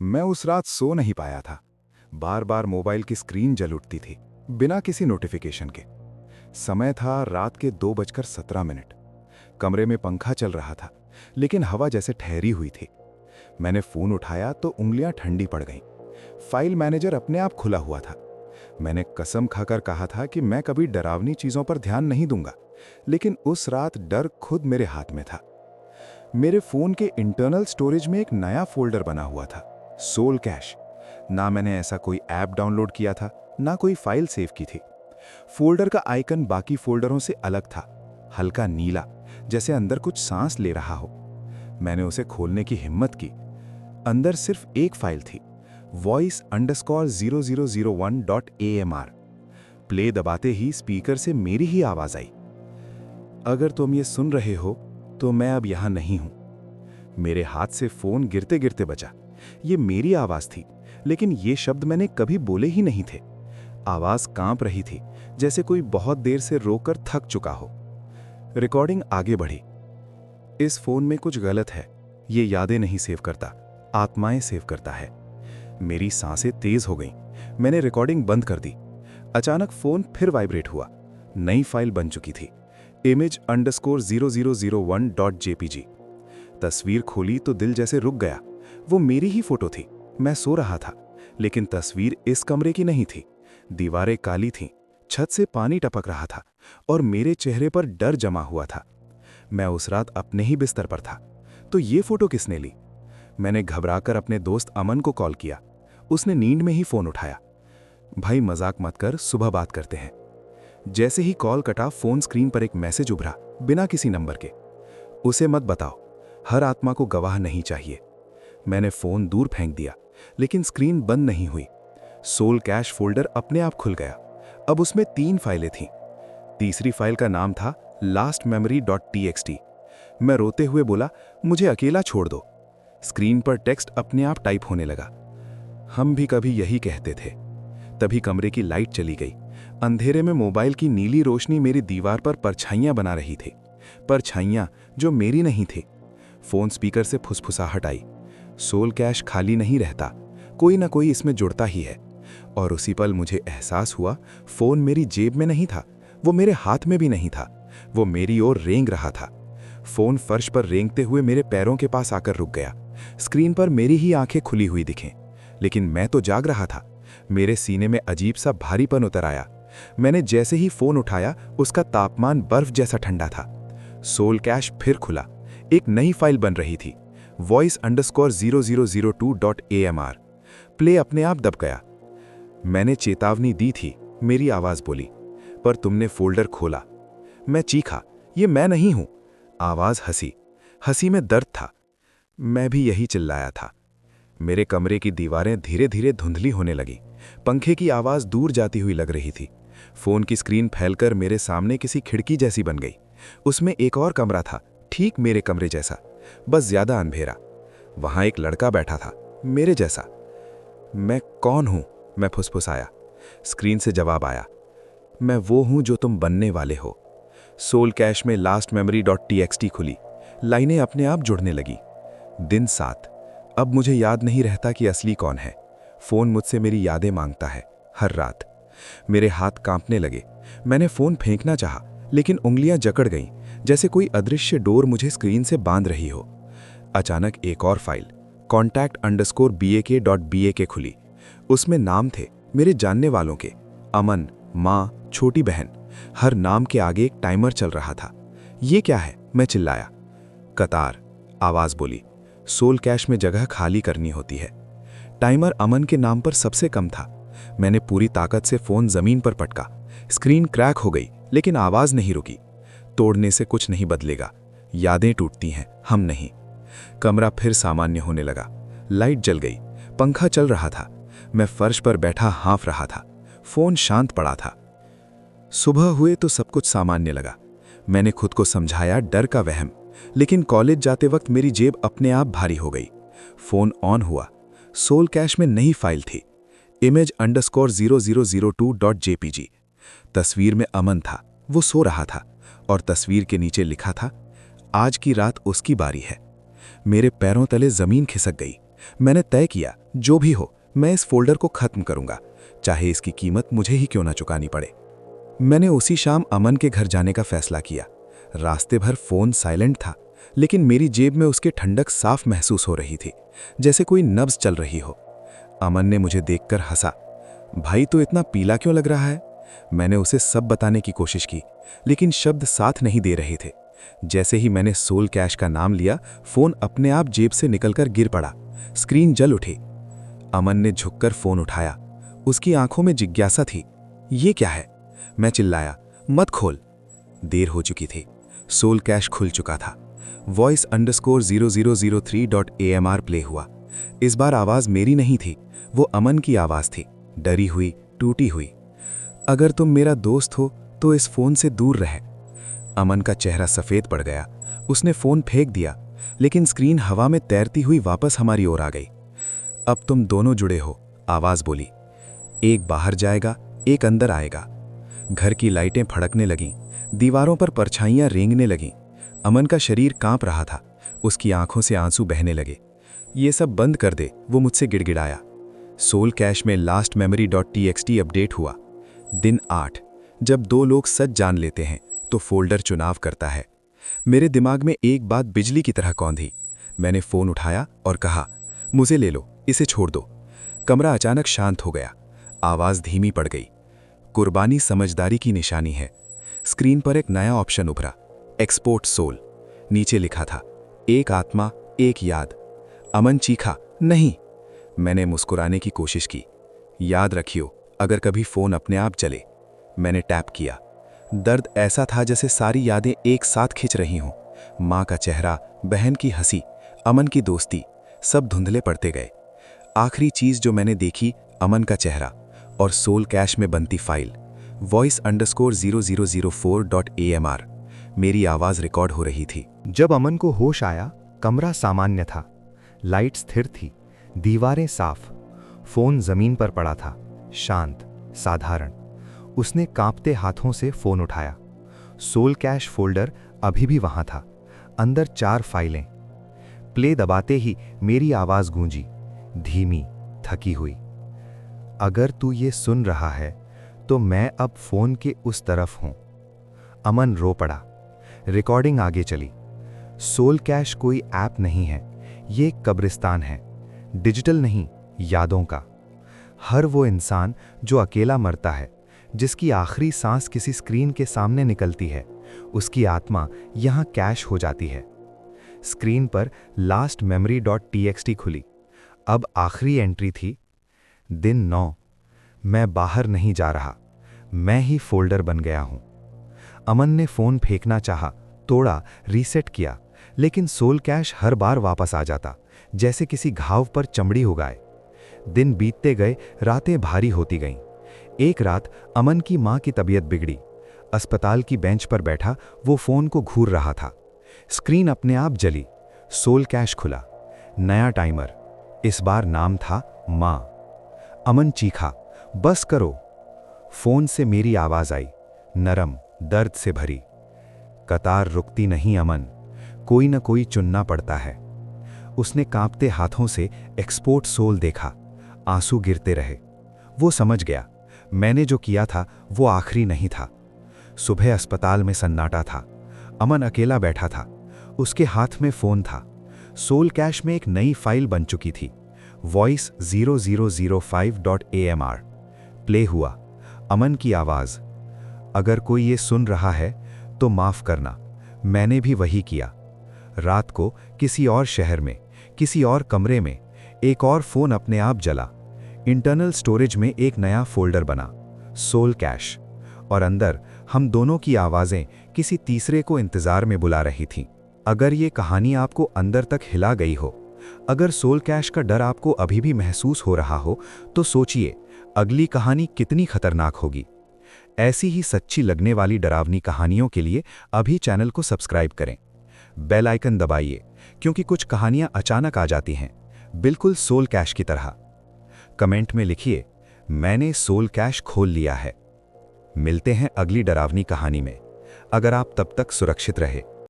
मैं उस रात सो नहीं पाया था। बार बार मोबाइल की स्क्रीन जल उठती थी, बिना किसी नोटिफिकेशन के। समय था रात के 2:17। कमरे में पंखा चल रहा था, लेकिन हवा जैसे ठहरी हुई थी। मैंने फोन उठाया तो उंगलियां ठंडी पड़ गईं। फाइल मैनेजर अपने आप खुला हुआ था। मैंने कसम खाकर कहा था कि मैं कभी डरावनी चीजों पर ध्यान नहीं दूंगा, लेकिन उस रात डर खुद मेरे हाथ में था। मेरे फोन के इंटरनल स्टोरेज में एक नया फोल्डर बना हुआ था, सोल कैश। ना मैंने ऐसा कोई ऐप डाउनलोड किया था, ना कोई फाइल सेव की थी। फोल्डर का आइकन बाकी फोल्डरों से अलग था, हल्का नीला, जैसे अंदर कुछ सांस ले रहा हो। मैंने उसे खोलने की हिम्मत की। अंदर सिर्फ एक फाइल थी, voice_0001.amr। प्ले दबाते ही स्पीकर से मेरी ही आवाज आई। अगर तुम ये सुन रहे हो तो मैं अब यहां नहीं हूं। मेरे हाथ से फोन गिरते गिरते बचा। ये मेरी आवाज थी, लेकिन ये शब्द मैंने कभी बोले ही नहीं थे। आवाज कांप रही थी, जैसे कोई बहुत देर से रोकर थक चुका हो। रिकॉर्डिंग आगे बढ़ी। इस फोन में कुछ गलत है। ये यादें नहीं सेव करता, आत्माएं सेव करता है। मेरी सांसें तेज हो गईं। मैंने रिकॉर्डिंग बंद कर दी। अचानक फोन फिर वाइब्रेट हुआ। नई फाइल बन चुकी थी, image_0001.jpg। तस्वीर खोली तो दिल जैसे रुक गया। वो मेरी ही फोटो थी। मैं सो रहा था, लेकिन तस्वीर इस कमरे की नहीं थी। दीवारें काली थीं, छत से पानी टपक रहा था और मेरे चेहरे पर डर जमा हुआ था। मैं उस रात अपने ही बिस्तर पर था। तो ये फोटो किसने ली? मैंने घबराकर अपने दोस्त अमन को कॉल किया। उसने नींद में ही फोन उठाया। भाई मजाक मत कर, सुबह बात करते हैं। जैसे ही कॉल कटा, फोन स्क्रीन पर एक मैसेज उभरा, बिना किसी नंबर के। उसे मत बताओ, हर आत्मा को गवाह नहीं चाहिए। मैंने फोन दूर फेंक दिया, लेकिन स्क्रीन बंद नहीं हुई। सोल कैश फोल्डर अपने आप खुल गया। अब उसमें 3 फाइलें थीं। तीसरी फाइल का नाम था lastmemory.txt। मैं रोते हुए बोला, मुझे अकेला छोड़ दो। स्क्रीन पर टेक्स्ट अपने आप टाइप होने लगा। हम भी कभी यही कहते थे। तभी कमरे की लाइट चली गई। अंधेरे में मोबाइल की नीली रोशनी मेरी दीवार पर परछाइयां बना रही थी, परछाइयां जो मेरी नहीं थी। फोन स्पीकर से फुसफुसाहट आई। सोल कैश खाली नहीं रहता, कोई ना कोई इसमें जुड़ता ही है। और उसी पल मुझे एहसास हुआ, फोन मेरी जेब में नहीं था, वो मेरे हाथ में भी नहीं था। वो मेरी ओर रेंग रहा था। फोन फर्श पर रेंगते हुए मेरे पैरों के पास आकर रुक गया। स्क्रीन पर मेरी ही आंखें खुली हुई दिखें, लेकिन मैं तो जाग रहा था। मेरे सीने में अजीब सा भारीपन उतर आया। मैंने जैसे ही फोन उठाया, उसका तापमान बर्फ जैसा ठंडा था। सोल कैश फिर खुला। एक नई फाइल बन रही थी, voice_0002.amr। प्ले अपने आप दब गया। मैंने चेतावनी दी थी, मेरी आवाज बोली, पर तुमने फोल्डर खोला। मैं चीखा, ये मैं नहीं हूं। आवाज हंसी, हंसी में दर्द था। मैं भी यही चिल्लाया था। मेरे कमरे की दीवारें धीरे धीरे धुंधली होने लगी। पंखे की आवाज दूर जाती हुई लग रही थी। फोन की स्क्रीन फैलकर मेरे सामने किसी खिड़की जैसी बन गई। उसमें एक और कमरा था, ठीक मेरे कमरे जैसा, बस ज्यादा अंधेरा। वहां एक लड़का बैठा था, मेरे जैसा। मैं कौन हूं? मैं फुसफुसाया। स्क्रीन से जवाब आया, मैं वो हूं जो तुम बनने वाले हो। सोल कैश में lastmemory.txt खुली। लाइनें अपने आप जुड़ने लगी। दिन 7। अब मुझे याद नहीं रहता कि असली कौन है। फोन मुझसे मेरी यादें मांगता है, हर रात। मेरे हाथ कांपने लगे। मैंने फोन फेंकना चाहा, लेकिन उंगलियां जकड़ गईं, जैसे कोई अदृश्य डोर मुझे स्क्रीन से बांध रही हो। अचानक एक और फाइल contact_bak.bak खुली। उसमें नाम थे मेरे जानने वालों के, अमन, माँ, छोटी बहन। हर नाम के आगे एक टाइमर चल रहा था। ये क्या है? मैं चिल्लाया। कतार, आवाज बोली, सोल कैश में जगह खाली करनी होती है। टाइमर अमन के नाम पर सबसे कम था। मैंने पूरी ताकत से फोन जमीन पर पटका। स्क्रीन क्रैक हो गई, लेकिन आवाज नहीं रुकी। तोड़ने से कुछ नहीं बदलेगा, यादें टूटती हैं, हम नहीं। कमरा फिर सामान्य होने लगा। लाइट जल गई, पंखा चल रहा था। मैं फर्श पर बैठा हाँफ रहा था। फोन शांत पड़ा था। सुबह हुए तो सब कुछ सामान्य लगा। मैंने खुद को समझाया, डर का वहम। लेकिन कॉलेज जाते वक्त मेरी जेब अपने आप भारी हो गई। फोन ऑन हुआ। सोल कैश में नई फाइल थी, image_0002.jpg। तस्वीर में अमन था, वो सो रहा था, और तस्वीर के नीचे लिखा था, आज की रात उसकी बारी है। मेरे पैरों तले जमीन खिसक गई। मैंने तय किया, जो भी हो मैं इस फोल्डर को खत्म करूंगा, चाहे इसकी कीमत मुझे ही क्यों ना चुकानी पड़े। मैंने उसी शाम अमन के घर जाने का फैसला किया। रास्ते भर फोन साइलेंट था, लेकिन मेरी जेब में उसकी ठंडक साफ महसूस हो रही थी, जैसे कोई नब्ज चल रही हो। अमन ने मुझे देखकर हंसा। भाई तो इतना पीला क्यों लग रहा है? मैंने उसे सब बताने की कोशिश की, लेकिन शब्द साथ नहीं दे रहे थे। जैसे ही मैंने सोल कैश का नाम लिया, फोन अपने आप जेब से निकलकर गिर पड़ा। स्क्रीन जल उठी। अमन ने झुककर फोन उठाया। उसकी आंखों में जिज्ञासा थी। ये क्या है? मैं चिल्लाया, मत खोल। देर हो चुकी थी। सोल कैश खुल चुका था। voice_0003.amr प्ले हुआ। इस बार आवाज मेरी नहीं थी, वो अमन की आवाज थी, डरी हुई, टूटी हुई। अगर तुम मेरा दोस्त हो तो इस फोन से दूर रहे। अमन का चेहरा सफेद पड़ गया। उसने फोन फेंक दिया, लेकिन स्क्रीन हवा में तैरती हुई वापस हमारी ओर आ गई। अब तुम दोनों जुड़े हो, आवाज बोली। एक बाहर जाएगा, एक अंदर आएगा। घर की लाइटें फड़कने लगीं, दीवारों पर परछाइयां रेंगने लगीं। अमन का शरीर कांप रहा था, उसकी आंखों से आंसू बहने लगे। ये सब बंद कर दे, वो मुझसे गिड़गिड़ाया। सोल कैश में लास्ट memory.txt अपडेट हुआ। दिन 8। जब दो लोग सच जान लेते हैं तो फोल्डर चुनाव करता है। मेरे दिमाग में एक बात बिजली की तरह कौंधी। मैंने फोन उठाया और कहा, मुझे ले लो, इसे छोड़ दो। कमरा अचानक शांत हो गया। आवाज धीमी पड़ गई। कुर्बानी समझदारी की निशानी है। स्क्रीन पर एक नया ऑप्शन उभरा, एक्सपोर्ट सोल। नीचे लिखा था, एक आत्मा, एक याद। अमन चीखा, नहीं। मैंने मुस्कुराने की कोशिश की। याद रखियो, अगर कभी फोन अपने आप चले। मैंने टैप किया। दर्द ऐसा था जैसे सारी यादें एक साथ खिंच रही हों। माँ का चेहरा, बहन की हंसी, अमन की दोस्ती, सब धुंधले पड़ते गए। आखिरी चीज जो मैंने देखी, अमन का चेहरा और सोल कैश में बनती फाइल voice_0004.amr। मेरी आवाज रिकॉर्ड हो रही थी। जब अमन को होश आया, कमरा सामान्य था। लाइट स्थिर थी, दीवारें साफ। फोन जमीन पर पड़ा था, शांत, साधारण। उसने कांपते हाथों से फोन उठाया। सोल कैश फोल्डर अभी भी वहां था, अंदर 4 फाइलें। प्ले दबाते ही मेरी आवाज गूंजी, धीमी, थकी हुई। अगर तू ये सुन रहा है तो मैं अब फोन के उस तरफ हूं। अमन रो पड़ा। रिकॉर्डिंग आगे चली। सोल कैश कोई ऐप नहीं है, ये एक कब्रिस्तान है। डिजिटल नहीं, यादों का। हर वो इंसान जो अकेला मरता है, जिसकी आखिरी सांस किसी स्क्रीन के सामने निकलती है, उसकी आत्मा यहां कैश हो जाती है। स्क्रीन पर लास्ट memory.txt खुली। अब आखिरी एंट्री थी, दिन 9। मैं बाहर नहीं जा रहा, मैं ही फोल्डर बन गया हूं। अमन ने फोन फेंकना चाहा, तोड़ा, रीसेट किया, लेकिन सोल कैश हर बार वापस आ जाता, जैसे किसी घाव पर चमड़ी उगाए। दिन बीतते गए, रातें भारी होती गईं। एक रात अमन की मां की तबीयत बिगड़ी। अस्पताल की बेंच पर बैठा वो फोन को घूर रहा था। स्क्रीन अपने आप जली। सोल कैश खुला। नया टाइमर। इस बार नाम था मां। अमन चीखा, बस करो। फोन से मेरी आवाज आई, नरम, दर्द से भरी। कतार रुकती नहीं अमन, कोई न कोई चुनना पड़ता है। उसने कांपते हाथों से एक्सपोर्ट सोल देखा। आंसू गिरते रहे। वो समझ गया, मैंने जो किया था वो आखिरी नहीं था। सुबह अस्पताल में सन्नाटा था। अमन अकेला बैठा था। उसके हाथ में फोन था। सोल कैश में एक नई फाइल बन चुकी थी, voice_0005.amr। प्ले हुआ। अमन की आवाज, अगर कोई ये सुन रहा है तो माफ करना, मैंने भी वही किया। रात को किसी और शहर में, किसी और कमरे में, एक और फोन अपने आप जला। इंटरनल स्टोरेज में एक नया फोल्डर बना, सोल कैश, और अंदर हम दोनों की आवाजें किसी तीसरे को इंतजार में बुला रही थीं। अगर ये कहानी आपको अंदर तक हिला गई हो, अगर सोल कैश का डर आपको अभी भी महसूस हो रहा हो, तो सोचिए अगली कहानी कितनी खतरनाक होगी। ऐसी ही सच्ची लगने वाली डरावनी कहानियों के लिए अभी चैनल को सब्सक्राइब करें। बेल आइकन दबाइए, क्योंकि कुछ कहानियां अचानक आ जाती हैं, बिल्कुल सोल कैश की तरह। कमेंट में लिखिए, मैंने सोल कैश खोल लिया है। मिलते हैं अगली डरावनी कहानी में। अगर आप तब तक सुरक्षित रहे।